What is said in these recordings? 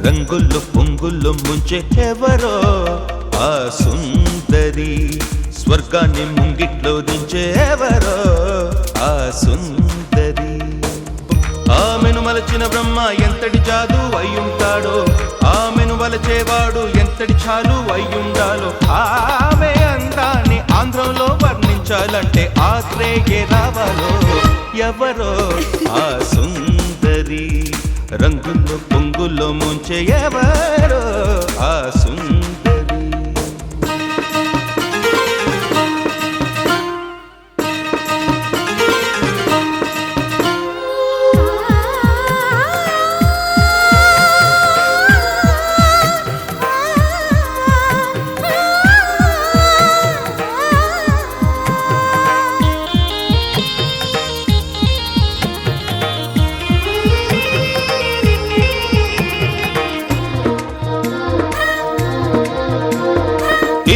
రంగుల్లో పొంగుల్లో ముంచే ఎవరో ఆ సుందరి, స్వర్గాన్ని ముంగిట్లో దించే ఎవరో ఆ సుందరి. ఆమెను మలచిన బ్రహ్మ ఎంతటి జాదు అయ్యుంటాడో, ఆమెను వలచేవాడు ఎంతటి చాలు అయ్యుండాలో. ఆమె అందాన్ని ఆంధ్రంలో వర్ణించాలంటే ఆత్రేయే రావాలో. ఎవరో ఆ సుందరి, రంగుల్లో పొంగుల్లో ముంచే ఎవరో ఆ సుందరి.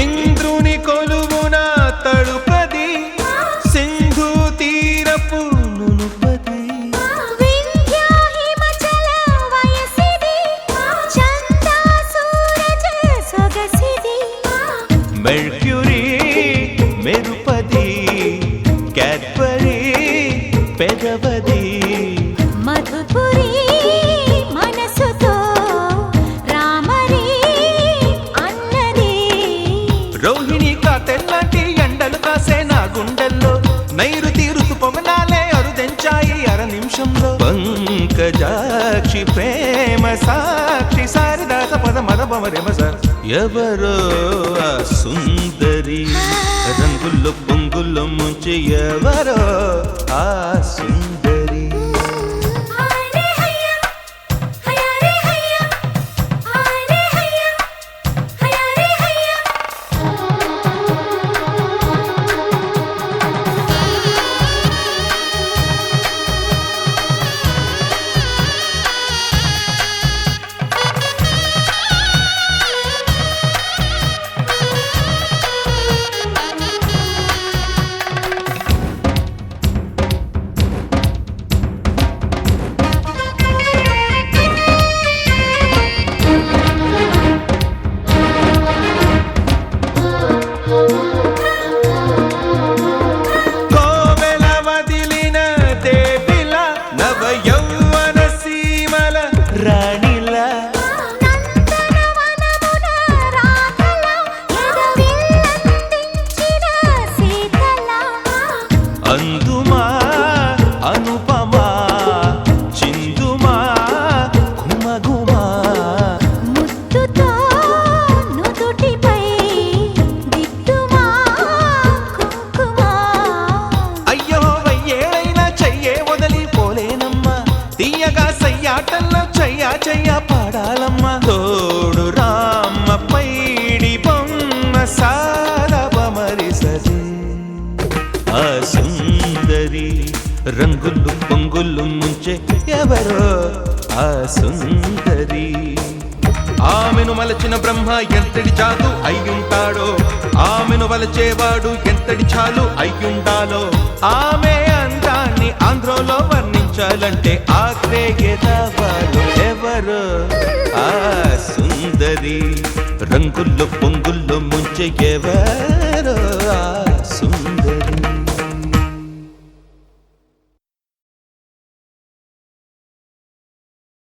ఇంద్రుని కొలువున తడుపది, సింధు తీరపు నునుపది. మెర్క్యూరీ మెరుపది, క్యాడ్బరీ పెదవది. మధుపురి మనసుతో రామరి అన్నది. రోహిణి కాతెల్లాంటి ఎండలు కాసే నా గుండెల్లో, నైరుతి ఋతుపవనాలే అరుదెంచాయి అర నిమిషంలో. పంకజాక్షి ప్రేమ సాక్షి శారదాస పద మదమరెమస. ఎవరో ఆ సుందరి, రంగుల్లో పొంగుల్లో ముంచి ఎవరో ఆ సుందరి. కోవెల వదిలిన దేవిల, నవ యౌవన సీమల రాణిల. నందనవనమున రాగల, ఎదవిల్లందించిన సీతల. అందుమా అనుపమా, చిందుమా ఘుమఘుమా. ముద్దుతో నుదుటిపై దిద్దుమా కుంకుమ. అయ్యో వయ్యేడైనా చెయ్యే వదిలి పోలేనమ్మా, తీయగా సయ్యాటల్లో చెయ్యా చెయ్యా పాడాలమ్మా. తోడు రామ్మ పైడి బొమ్మ సారబమరి సరి. ఆ సుందరి, రంగులు పొంగులు ముంచే ఎవరో ఆ సుందరి. ఆమెను మలచిన బ్రహ్మ ఎంతటి జాదు అయ్యుంటాడో, ఆమెను వలచేవాడు ఎంతటి చాలు అయ్యుండాలో. ఆమె అందాన్ని ఆంధ్రంలో వర్ణించాలంటే ఆత్రేయే రావాలో. ఎవరో ఆ సుందరి, రంగుల్లో పొంగుల్లో ముంచె ఎవరో ఆ